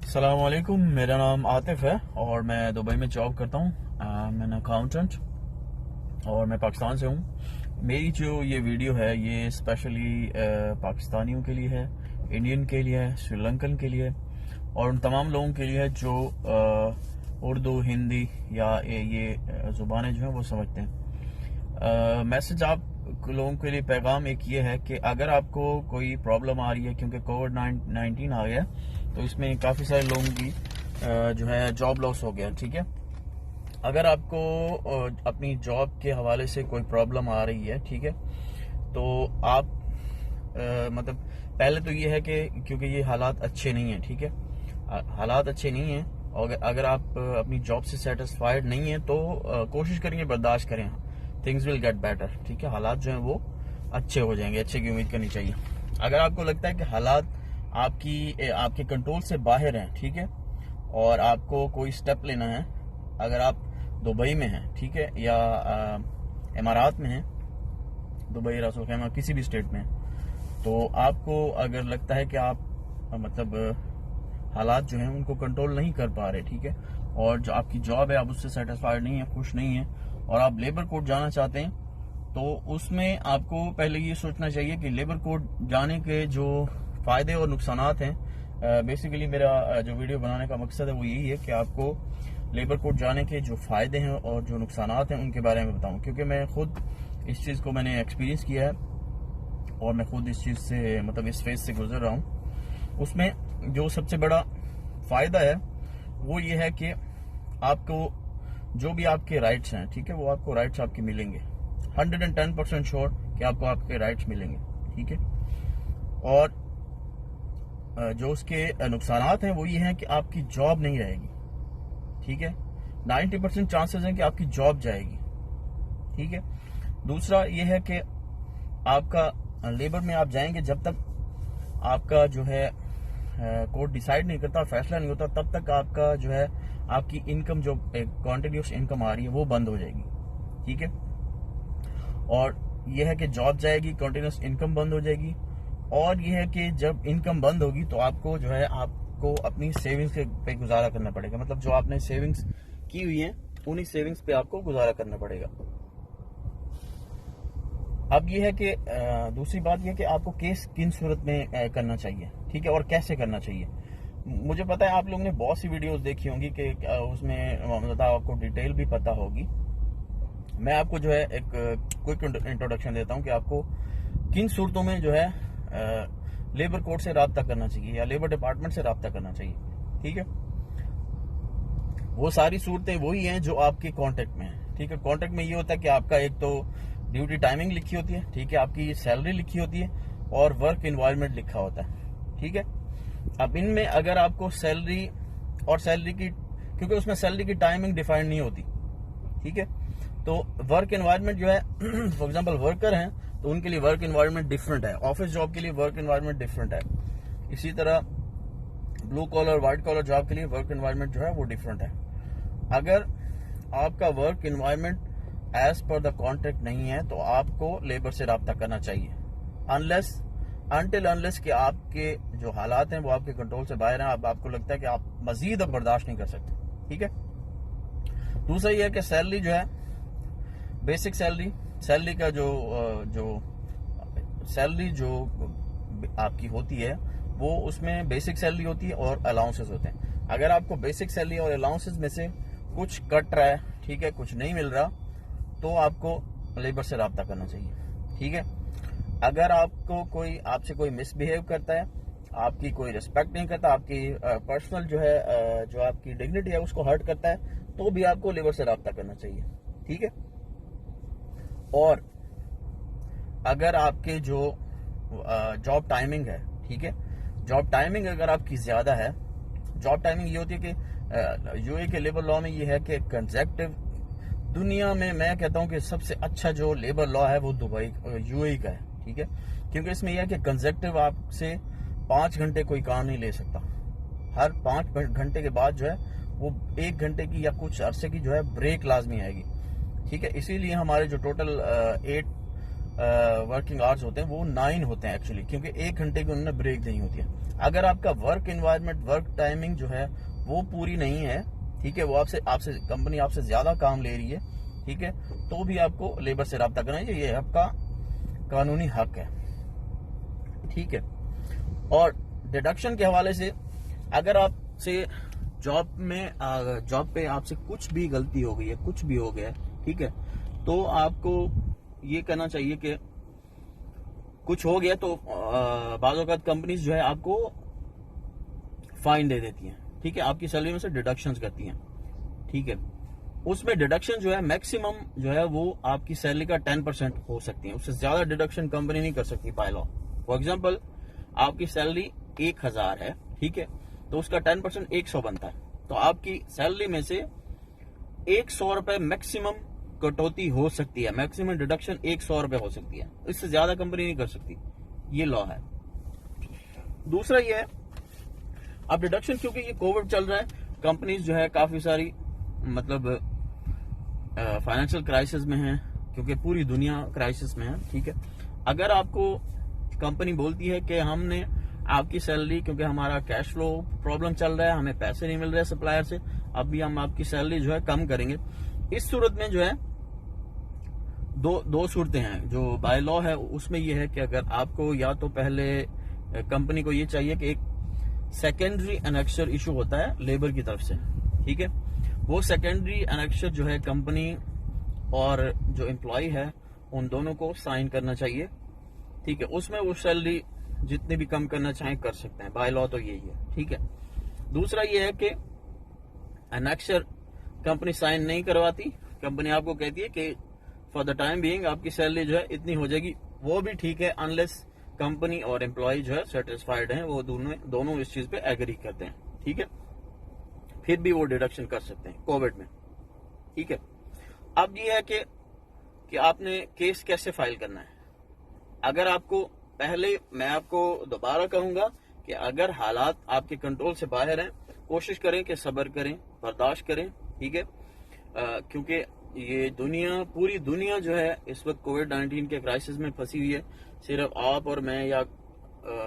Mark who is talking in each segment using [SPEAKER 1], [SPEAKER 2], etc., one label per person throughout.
[SPEAKER 1] अस्सलाम वालेकुम। मेरा नाम आतिफ है और मैं दुबई में जॉब करता हूँ। मैं अकाउंटेंट और मैं पाकिस्तान से हूँ। मेरी जो ये वीडियो है ये स्पेशली पाकिस्तानियों के लिए है, इंडियन के लिए है, श्रीलंकन के लिए और उन तमाम लोगों के लिए है जो उर्दू, हिंदी या ये ज़ुबानें जो हैं वो समझते हैं। मैसेज आप लोगों के लिए पैगाम एक ये है कि अगर आपको कोई प्रॉब्लम आ रही है, क्योंकि कोविड-19 आ गया तो इसमें काफ़ी सारे लोगों की जो है जॉब लॉस हो गया। ठीक है, अगर आपको अपनी जॉब के हवाले से कोई प्रॉब्लम आ रही है, ठीक है, तो आप मतलब पहले तो ये है कि क्योंकि ये हालात अच्छे नहीं हैं, ठीक है, हालात अच्छे नहीं हैं और अगर आप अपनी जॉब से सेटिस्फाइड नहीं है तो कोशिश करेंगे, बर्दाश्त करें, थिंग्स विल गेट बेटर। ठीक है, हालात जो हैं वो अच्छे हो जाएंगे, अच्छे की उम्मीद करनी चाहिए। अगर आपको लगता है कि हालात आपके कंट्रोल से बाहर हैं, ठीक है, और आपको कोई स्टेप लेना है, अगर आप दुबई में हैं, ठीक है, या इमारात में हैं, दुबई, रसूल खैमा, किसी भी स्टेट में, तो आपको अगर लगता है कि आप मतलब हालात जो हैं उनको कंट्रोल नहीं कर पा रहे, ठीक है, और जो आपकी जॉब है आप उससे सेटिस्फाइड नहीं है, खुश नहीं है और आप लेबर कोर्ट जाना चाहते हैं, तो उसमें आपको पहले ये सोचना चाहिए कि लेबर कोर्ट जाने के जो फायदे और नुकसानात हैं। बेसिकली मेरा जो वीडियो बनाने का मकसद है वो यही है कि आपको लेबर कोर्ट जाने के जो फायदे हैं और जो नुकसानात हैं उनके बारे में बताऊं, क्योंकि मैं खुद इस चीज़ को मैंने एक्सपीरियंस किया है और मैं खुद इस चीज़ से मतलब इस फेज से गुजर रहा हूँ। उसमें जो सबसे बड़ा फायदा है वो ये है कि आपको जो भी आपके राइट्स हैं, ठीक है, वो आपको राइट्स आपके मिलेंगे, 110% श्योर कि आपको आपके राइट्स मिलेंगे। ठीक है, और जो उसके नुकसानात हैं वो ये हैं कि आपकी जॉब नहीं रहेगी। ठीक है, 90% चांसेस हैं कि आपकी जॉब जाएगी। ठीक है, दूसरा ये है कि आपका लेबर में आप जाएंगे जब तक आपका जो है कोर्ट डिसाइड नहीं करता, फैसला नहीं होता, तब तक आपका जो है आपकी इनकम जो कॉन्टिन्यूस इनकम आ रही है वो बंद हो जाएगी। ठीक है, और यह है कि जॉब जाएगी, कॉन्टिन्यूस इनकम बंद हो जाएगी, और यह है कि जब इनकम बंद होगी तो आपको जो है आपको अपनी सेविंग्स पे गुजारा करना पड़ेगा, मतलब जो आपने सेविंग्स की हुई है उन्हीं सेविंग्स पे आपको गुजारा करना पड़ेगा। अब यह है कि दूसरी बात यह कि आपको केस किन सूरत में करना चाहिए, ठीक है, और कैसे करना चाहिए। मुझे पता है आप लोगों ने बहुत सी वीडियोस देखी होंगी कि उसमें मतलब आपको डिटेल भी पता होगी। मैं आपको जो है एक क्विक इंट्रोडक्शन देता हूं कि आपको किन सूरतों में जो है लेबर कोर्ट से रब्ता करना चाहिए या लेबर डिपार्टमेंट से रब्ता करना चाहिए। ठीक है, वो सारी सूरतें वही हैं जो आपके कॉन्ट्रैक्ट में है। ठीक है, कॉन्ट्रैक्ट में ये होता है कि आपका एक तो ड्यूटी टाइमिंग लिखी होती है, ठीक है, आपकी सैलरी लिखी होती है और वर्क एनवायरनमेंट लिखा होता है। ठीक है, अब इनमें अगर आपको सैलरी और सैलरी की, क्योंकि उसमें सैलरी की टाइमिंग डिफाइंड नहीं होती, ठीक है, तो वर्क एनवायरनमेंट जो है फॉर एग्जांपल वर्कर हैं तो उनके लिए वर्क एनवायरनमेंट डिफरेंट है, ऑफिस जॉब के लिए वर्क एनवायरनमेंट डिफरेंट है, इसी तरह blue collar, white collar job के लिए वर्क एनवायरनमेंट जो है वो डिफरेंट है। अगर आपका work environment as per the contract नहीं है तो आपको लेबर से रब्ता करना चाहिए, अनलेस कि आपके जो हालात हैं वो आपके कंट्रोल से बाहर हैं, आपको लगता है कि आप मजीद अब बर्दाश्त नहीं कर सकते। ठीक है, दूसरा ये है कि सैलरी जो है, बेसिक सैलरी का जो सैलरी जो आपकी होती है वो उसमें बेसिक सैलरी होती है और अलाउंसेस होते हैं। अगर आपको बेसिक सैलरी और अलाउंसेस में से कुछ कट रहा है, ठीक है, कुछ नहीं मिल रहा, तो आपको लेबर से रब्ता करना चाहिए। ठीक है, अगर आपसे कोई मिसबिहेव करता है, आपकी कोई रिस्पेक्ट नहीं करता, आपकी पर्सनल जो है जो आपकी डिग्निटी है उसको हर्ट करता है, तो भी आपको लेबर से रब्ता करना चाहिए। ठीक है, और अगर आपके जो जॉब टाइमिंग है, ठीक है, जॉब टाइमिंग अगर आपकी ज्यादा है, जॉब टाइमिंग ये होती है कि यूए के लेबर लॉ में ये है कि कंसेक्टिव, दुनिया में मैं कहता हूं कि सबसे अच्छा जो लेबर लॉ है वो दुबई यूएई का है। ठीक है, क्योंकि इसमें यह है कि कंसेक्टिव आपसे 5 घंटे कोई काम नहीं ले सकता, हर 5 घंटे के बाद जो है वो 1 घंटे की या कुछ अरसे की जो है ब्रेक लाजमी आएगी। ठीक है, इसीलिए हमारे जो टोटल 8 वर्किंग आवर्स होते हैं वो 9 होते हैं एक्चुअली, क्योंकि 1 घंटे की उन्होंने ब्रेक देनी होती है। अगर आपका वर्क इन्वायरमेंट, वर्क टाइमिंग जो है वो पूरी नहीं है, ठीक है, वो आपसे कंपनी आपसे ज्यादा काम ले रही है, ठीक है, तो भी आपको लेबर से रब्ता करना चाहिए, ये आपका कानूनी हक है, ठीक है। और डिडक्शन के हवाले से, अगर आपसे जॉब पे आपसे कुछ भी गलती हो गई है, कुछ भी हो गया है, ठीक है, तो आपको ये करना चाहिए कि कुछ हो गया तो बाज़ औक़ात कंपनीज जो है आपको फाइन दे देती हैं, ठीक है, आपकी सैलरी में से डिडक्शंस करती हैं, ठीक है। उसमें डिडक्शन जो है मैक्सिमम जो है वो आपकी सैलरी का 10% हो सकती है, उससे ज्यादा डिडक्शन कंपनी नहीं कर सकती बाय लॉ। फॉर एग्जाम्पल, आपकी सैलरी 1000 है, ठीक है, तो उसका 10% 100 बनता है, तो आपकी सैलरी में से 100 रुपए मैक्सिमम कटौती हो सकती है, मैक्सिमम डिडक्शन 100 रुपए हो सकती है, इससे ज्यादा कंपनी नहीं कर सकती, ये लॉ है। दूसरा ये है, अब डिडक्शन, क्योंकि ये कोविड चल रहा है, कंपनीज जो है काफी सारी मतलब फाइनेंशियल क्राइसिस में है, क्योंकि पूरी दुनिया क्राइसिस में है, ठीक है। अगर आपको कंपनी बोलती है कि हमने आपकी सैलरी, क्योंकि हमारा कैश फ्लो प्रॉब्लम चल रहा है, हमें पैसे नहीं मिल रहे सप्लायर से, अभी हम आपकी सैलरी जो है कम करेंगे, इस सूरत में जो है दो सूरतें हैं जो बाय लॉ है। उसमें यह है कि अगर आपको या तो पहले कंपनी को ये चाहिए कि एक सेकेंडरी एनेक्शर इशू होता है लेबर की तरफ से, ठीक है, वो सेकेंडरी एनेक्शर जो है कंपनी और जो एम्प्लॉय है उन दोनों को साइन करना चाहिए, ठीक है, उसमें वो सैलरी जितने भी कम करना चाहें कर सकते हैं, बाय लॉ तो यही है, ठीक है। दूसरा ये है कि एनेक्शर कंपनी साइन नहीं करवाती, कंपनी आपको कहती है कि फॉर द टाइम बीइंग आपकी सैलरी जो है इतनी हो जाएगी, वो भी ठीक है अनलेस कंपनी और एम्प्लॉय जो है सेटिस्फाइड हैं, वो दोनों इस चीज पे एग्री करते हैं, ठीक है, फिर भी वो डिडक्शन कर सकते हैं कोविड में, ठीक है। अब ये है कि आपने केस कैसे फाइल करना है। अगर आपको पहले, मैं आपको दोबारा कहूंगा कि अगर हालात आपके कंट्रोल से बाहर हैं, कोशिश करें कि सब्र करें, बर्दाश्त करें, ठीक है, क्योंकि ये पूरी दुनिया जो है इस वक्त कोविड-19 के क्राइसिस में फंसी हुई है। सिर्फ आप और मैं या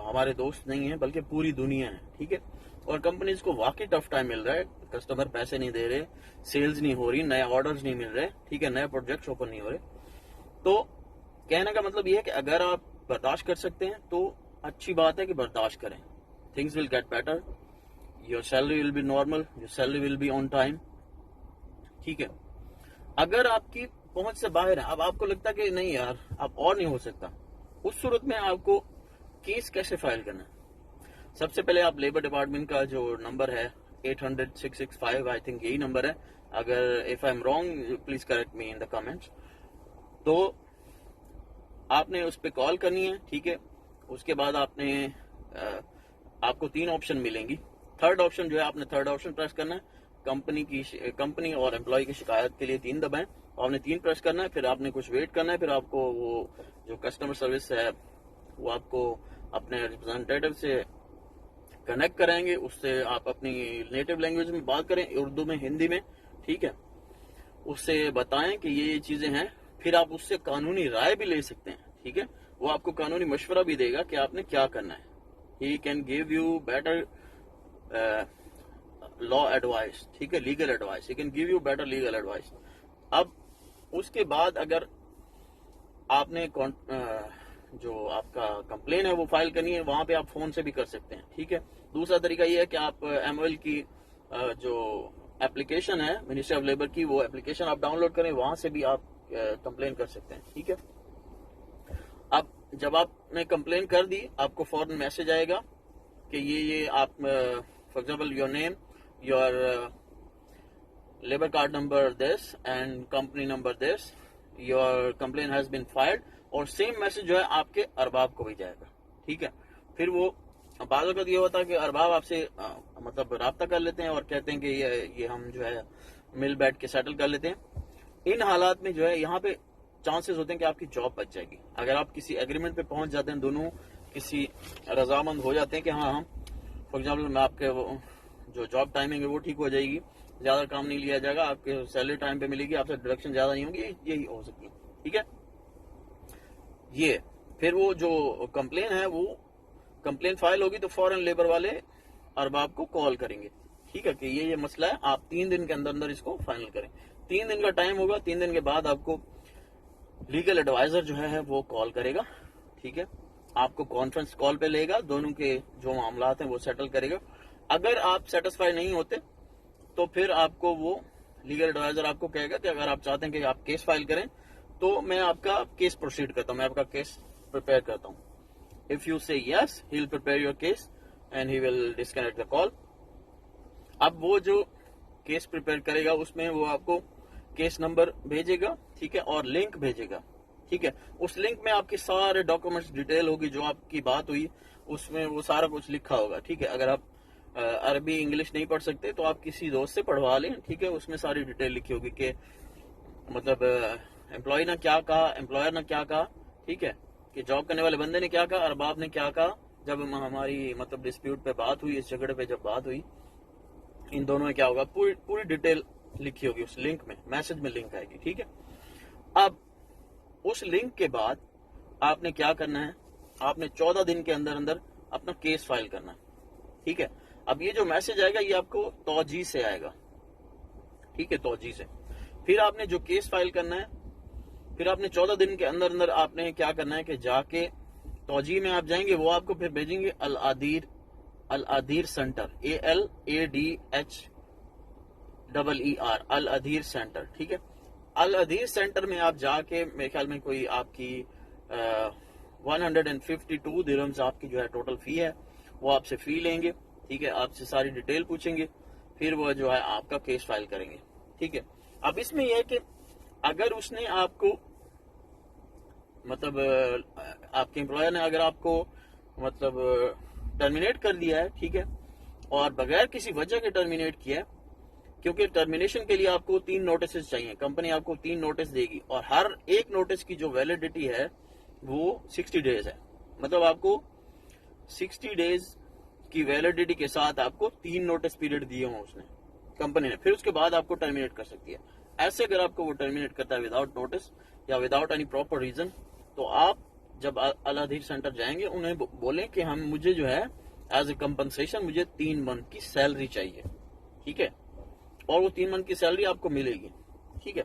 [SPEAKER 1] हमारे दोस्त नहीं है, बल्कि पूरी दुनिया है, ठीक है। और कंपनीज को वाकई टफ टाइम मिल रहा है, कस्टमर पैसे नहीं दे रहे, सेल्स नहीं हो रही, नए ऑर्डर्स नहीं मिल रहे, ठीक है, नए प्रोजेक्ट्स ओपन नहीं हो रहे। तो कहने का मतलब ये है कि अगर आप बर्दाश्त कर सकते हैं तो अच्छी बात है कि बर्दाश्त करें, things will get better, your salary will be normal, your salary will be on time, ठीक है। अगर आपकी पहुंच से बाहर है, अब आपको लगता है कि नहीं यार अब और नहीं हो सकता, उस सूरत में आपको केस कैसे फाइल करना है। सबसे पहले आप लेबर डिपार्टमेंट का जो नंबर है 800-665, आई थिंक यही नंबर है, अगर if I am wrong please correct me in the comments, तो आपने उस पर कॉल करनी है, ठीक है। उसके बाद आपको 3 ऑप्शन मिलेंगी, थर्ड ऑप्शन जो है आपने थर्ड ऑप्शन प्रेस करना है, कंपनी और एम्प्लॉय की शिकायत के लिए 3 दबाएं, आपने 3 प्रेस करना है, फिर आपने कुछ वेट करना है, फिर आपको वो जो कस्टमर सर्विस है वो आपको अपने रिप्रेजेंटेटिव से कनेक्ट कराएंगे, उससे आप अपनी नेटिव लैंग्वेज में बात करें, उर्दू में, हिंदी में, ठीक है, उससे बताएं कि ये चीजें हैं, फिर आप उससे कानूनी राय भी ले सकते हैं, ठीक है, वो आपको कानूनी मशवरा भी देगा कि आपने क्या करना है। He can give you better law advice, ठीक है, legal advice, he can give you better legal advice. अब उसके बाद अगर आपने जो आपका कंप्लेन है वो फाइल करनी है, वहां पे आप फोन से भी कर सकते हैं, ठीक है। दूसरा तरीका ये है कि आप MOL की जो एप्लीकेशन है मिनिस्ट्री ऑफ लेबर की, वो एप्लीकेशन आप डाउनलोड करें, वहां से भी आप कंप्लेन कर सकते हैं, ठीक है। अब जब आपने कंप्लेन कर दी, आपको फौरन मैसेज आएगा कि ये आप for example your name, your labour card number this and company number this, your complain has been filed, और सेम मैसेज जो है आपके अरबाब को भी जाएगा, ठीक है। फिर वो बाज़ वक़्त ये होता है कि अरबाब आपसे मतलब राब्ता कर लेते हैं और कहते हैं कि ये हम जो है मिल बैठ के सेटल कर लेते हैं। इन हालात में जो है यहाँ पे चांसेस होते हैं कि आपकी जॉब बच जाएगी, अगर आप किसी एग्रीमेंट पे पहुंच जाते हैं, दोनों किसी रजामंद हो जाते हैं कि हाँ हम फॉर एग्जाम्पल मैं आपके जो जॉब टाइमिंग है वो ठीक हो जाएगी, ज्यादा काम नहीं लिया जाएगा, आपके सैलरी टाइम पे मिलेगी, आपसे डिडक्शन ज्यादा नहीं होगी, यही हो सकती है, ठीक है। ये फिर वो जो कंप्लेन है वो कंप्लेन फाइल होगी तो फॉरेन लेबर वाले अरबाब को कॉल करेंगे, ठीक है, कि ये मसला है, आप 3 दिन के अंदर अंदर इसको फाइनल करें। 3 दिन का टाइम होगा, 3 दिन के बाद आपको लीगल एडवाइजर जो है वो कॉल करेगा, ठीक है, आपको कॉन्फ्रेंस कॉल पे लेगा, दोनों के जो मामला हैं वो सेटल करेगा। अगर आप सेटिस्फाई नहीं होते तो फिर आपको वो लीगल एडवाइजर आपको कहेगा कि अगर आप चाहते हैं कि आप केस फाइल करें तो मैं आपका केस प्रोसीड करता हूं, मैं आपका केस प्रिपेयर करता हूं। इफ यू से yes, he will prepare your case and he will disconnect the call. अब वो जो केस प्रिपेयर करेगा उसमें वो आपको केस नंबर भेजेगा, ठीक है, और लिंक भेजेगा, ठीक है। उस लिंक में आपके सारे डॉक्यूमेंट्स डिटेल होगी, जो आपकी बात हुई उसमें वो सारा कुछ लिखा होगा, ठीक है। अगर आप अरबी इंग्लिश नहीं पढ़ सकते तो आप किसी दोस्त से पढ़वा लें, ठीक है, उसमें सारी डिटेल लिखी होगी कि मतलब एम्प्लॉय ने क्या कहा, एम्प्लॉयर ने क्या कहा, ठीक है, कि जॉब करने वाले बंदे ने क्या कहा, अरबाब ने क्या कहा, जब हमारी मतलब डिस्प्यूट पे बात हुई, इस झगड़े पे जब बात हुई, इन दोनों में क्या होगा, पूरी पूरी डिटेल लिखी होगी उस लिंक में, मैसेज में लिंक आएगी, ठीक है। अब उस लिंक के बाद आपने क्या करना है, आपने 14 दिन के अंदर अंदर अपना केस फाइल करना है, ठीक है। अब ये जो मैसेज आएगा ये आपको तौजी से आएगा, ठीक है, तौजी से। फिर आपने जो केस फाइल करना है, फिर आपने 14 दिन के अंदर अंदर आपने क्या करना है कि जाके तौजी में आप जाएंगे, वो आपको फिर भेजेंगे अल अदीर सेंटर, ALADHEER, अल अदीर सेंटर, ठीक है। अल अदीर सेंटर में आप जाके मेरे ख्याल में कोई आपकी 152 दिरहम्स आपकी जो है टोटल फी है, वो आपसे फी लेंगे, ठीक है, आपसे सारी डिटेल पूछेंगे, फिर वो जो है आपका केस फाइल करेंगे, ठीक है। अब इसमें यह है कि अगर उसने आपको मतलब आपके एम्प्लॉयर ने अगर आपको मतलब टर्मिनेट कर दिया है, ठीक है, और बगैर किसी वजह के टर्मिनेट किया है, क्योंकि टर्मिनेशन के लिए आपको 3 नोटिस चाहिए, कंपनी आपको 3 नोटिस देगी और हर एक नोटिस की जो वैलिडिटी है वो 60 डेज है, मतलब आपको 60 डेज की वैलिडिटी के साथ आपको 3 नोटिस पीरियड दिए हों उसने, कंपनी ने, फिर उसके बाद आपको टर्मिनेट कर सकती है। ऐसे अगर आपको वो टर्मिनेट करता है विदाउट नोटिस या विदाउट एनी प्रॉपर रीजन, तो आप जब अल अदीर सेंटर जाएंगे उन्हें बोलें कि हम मुझे जो है एज ए कंपनसेशन मुझे 3 मंथ की सैलरी चाहिए, ठीक है, और वो 3 मंथ की सैलरी आपको मिलेगी, ठीक है।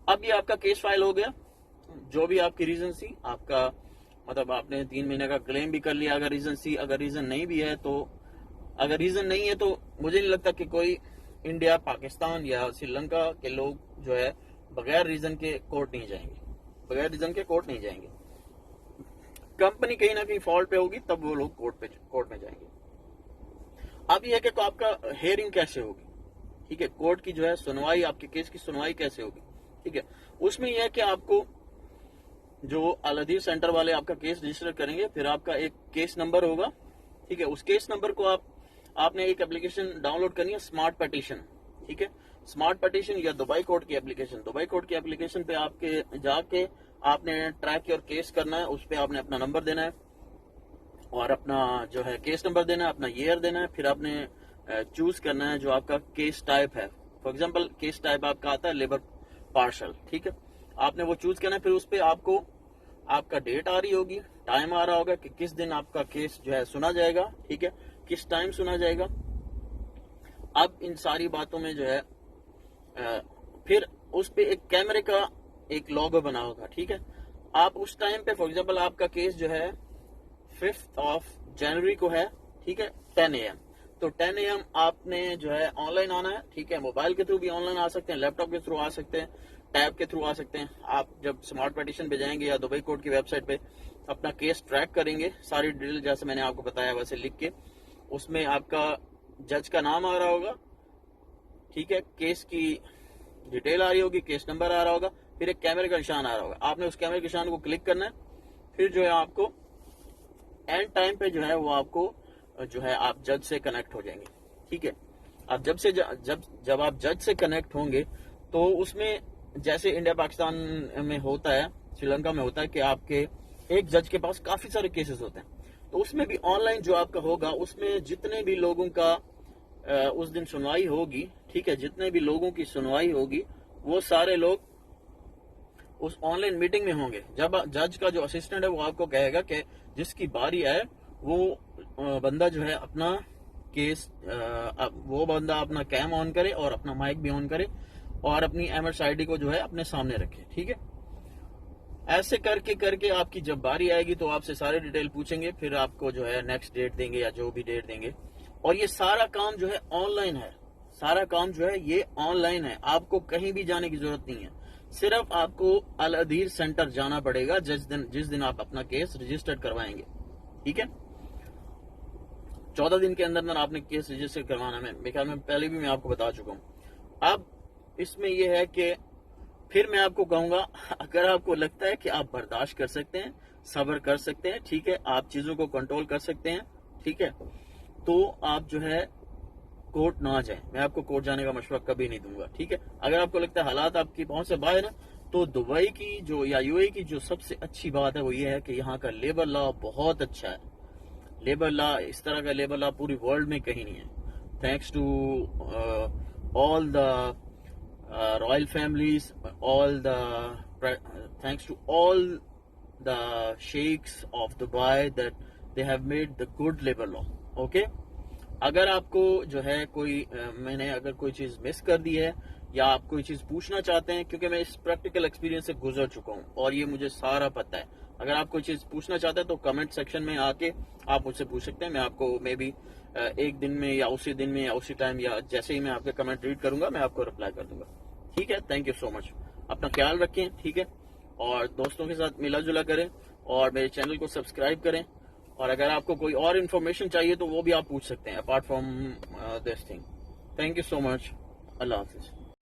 [SPEAKER 1] अब ये आपका केस फाइल हो गया, जो भी आपकी रीजन थी, आपका मतलब आपने 3 महीने का क्लेम भी कर लिया अगर रीजन थी, अगर रीजन नहीं भी है तो, अगर रीजन नहीं है तो मुझे नहीं लगता कि कोई इंडिया, पाकिस्तान या श्रीलंका के लोग जो है बगैर रीजन के कोर्ट नहीं जाएंगे, बगैर रीजन के कोर्ट नहीं जाएंगे। कंपनी कहीं ना कहीं फॉल्ट पे होगी तब वो लोग कोर्ट में जाएंगे। अब यह है कि तो आपका हेयरिंग कैसे होगी, ठीक है, कोर्ट की जो है सुनवाई, आपके केस की सुनवाई कैसे होगी, ठीक है। उसमें यह है कि आपको जो अल अदीर सेंटर वाले आपका केस रजिस्टर करेंगे, फिर आपका एक केस नंबर होगा, ठीक है, उस केस नंबर को आपने एक एप्लीकेशन डाउनलोड करनी है, स्मार्ट पेटिशन, ठीक है, स्मार्ट पेटिशन या दुबई कोर्ट की एप्लीकेशन। दुबई कोर्ट की एप्लीकेशन पे आपके जाके आपने ट्रैक योर केस करना है, उस पर आपने अपना नंबर देना है और अपना जो है केस नंबर देना है, अपना ईयर देना है, फिर आपने चूज करना है जो आपका केस टाइप है। फॉर एग्जाम्पल केस टाइप आपका आता है लेबर पार्शल, ठीक है, आपने वो चूज करना है, फिर उस पर आपको आपका डेट आ रही होगी, टाइम आ रहा होगा कि किस दिन आपका केस जो है सुना जाएगा, ठीक है, किस टाइम सुना जाएगा। अब इन सारी बातों में जो है फिर उस पे एक कैमरे का एक लोगो बना होगा, ठीक है। आप उस टाइम पे फॉर एग्जांपल आपका केस जो है 5 जनवरी को है, ठीक है, 10 AM, तो 10 AM आपने जो है ऑनलाइन आना है, ठीक है, मोबाइल के थ्रू भी ऑनलाइन आ सकते हैं, लैपटॉप के थ्रू आ सकते हैं, टैब के थ्रू आ सकते हैं। आप जब स्मार्ट पेटिशन पे जाएंगे या दुबई कोर्ट की वेबसाइट पे अपना केस ट्रैक करेंगे, सारी डिटेल जैसे मैंने आपको बताया वैसे लिख के, उसमें आपका जज का नाम आ रहा होगा, ठीक है, केस की डिटेल आ रही होगी, केस नंबर आ रहा होगा, फिर एक कैमरे का निशान आ रहा होगा, आपने उस कैमरे के निशान को क्लिक करना है, फिर जो है आपको एंड टाइम पे जो है वो आपको जो है आप जज से कनेक्ट हो जाएंगे, ठीक है। आप जब आप जज से कनेक्ट होंगे तो उसमें जैसे इंडिया पाकिस्तान में होता है, श्रीलंका में होता है कि आपके एक जज के पास काफी सारे केसेस होते हैं, तो उसमें भी ऑनलाइन जो आपका होगा उसमें जितने भी लोगों का उस दिन सुनवाई होगी, ठीक है, जितने भी लोगों की सुनवाई होगी वो सारे लोग उस ऑनलाइन मीटिंग में होंगे। जब जज का जो असिस्टेंट है वो आपको कहेगा कि जिसकी बारी आए वो बंदा जो है अपना केस, वो बंदा अपना कैम ऑन करे और अपना माइक भी ऑन करे और अपनी एमएस आईडी को जो है अपने सामने रखे, ठीक है। ऐसे करके करके आपकी जब बारी आएगी तो आपसे सारे डिटेल पूछेंगे, फिर आपको जो है नेक्स्ट डेट देंगे या जो भी डेट देंगे। और ये सारा काम जो है ऑनलाइन है, सारा काम जो है ये ऑनलाइन है, आपको कहीं भी जाने की जरूरत नहीं है। सिर्फ आपको अल अदीर सेंटर जाना पड़ेगा जिस दिन आप अपना केस रजिस्टर करवाएंगे, ठीक है। 14 दिन के अंदर आपने केस रजिस्टर करवाना है, मेरे ख्याल में पहले भी मैं आपको बता चुका हूं। अब इसमें यह है कि फिर मैं आपको कहूंगा, अगर आपको लगता है कि आप बर्दाश्त कर सकते हैं, सब्र कर सकते हैं, ठीक है, आप चीजों को कंट्रोल कर सकते हैं, ठीक है, तो आप जो है कोर्ट ना जाएं। मैं आपको कोर्ट जाने का मशवरा कभी नहीं दूंगा, ठीक है। अगर आपको लगता है हालात आपकी पहुंच से बाहर है तो दुबई की जो या यूएई की जो सबसे अच्छी बात है वो ये है कि यहाँ का लेबर लॉ बहुत अच्छा है। लेबर लॉ, इस तरह का लेबर लॉ पूरी वर्ल्ड में कहीं नहीं है। Thanks to all the royal families, thanks to all the sheikhs of Dubai that they have made the good labor law. Okay? अगर आपको जो है कोई मैंने अगर कोई चीज मिस कर दी है या आप कोई चीज पूछना चाहते हैं, क्योंकि मैं इस प्रैक्टिकल एक्सपीरियंस से गुजर चुका हूं और ये मुझे सारा पता है। अगर आप कोई चीज पूछना चाहते हैं तो कमेंट सेक्शन में आके आप मुझसे पूछ सकते हैं। मैं आपको मे बी एक दिन में या उसी दिन में या उसी टाइम या जैसे ही मैं आपके कमेंट रीड करूंगा मैं आपको रिप्लाई कर दूंगा, ठीक है। थैंक यू सो मच, अपना ख्याल रखें, ठीक है, और दोस्तों के साथ मिला जुला करें और मेरे चैनल को सब्सक्राइब करें। और अगर आपको कोई और इन्फॉर्मेशन चाहिए तो वो भी आप पूछ सकते हैं apart from this thing. Thank you so much, Allah Hafiz.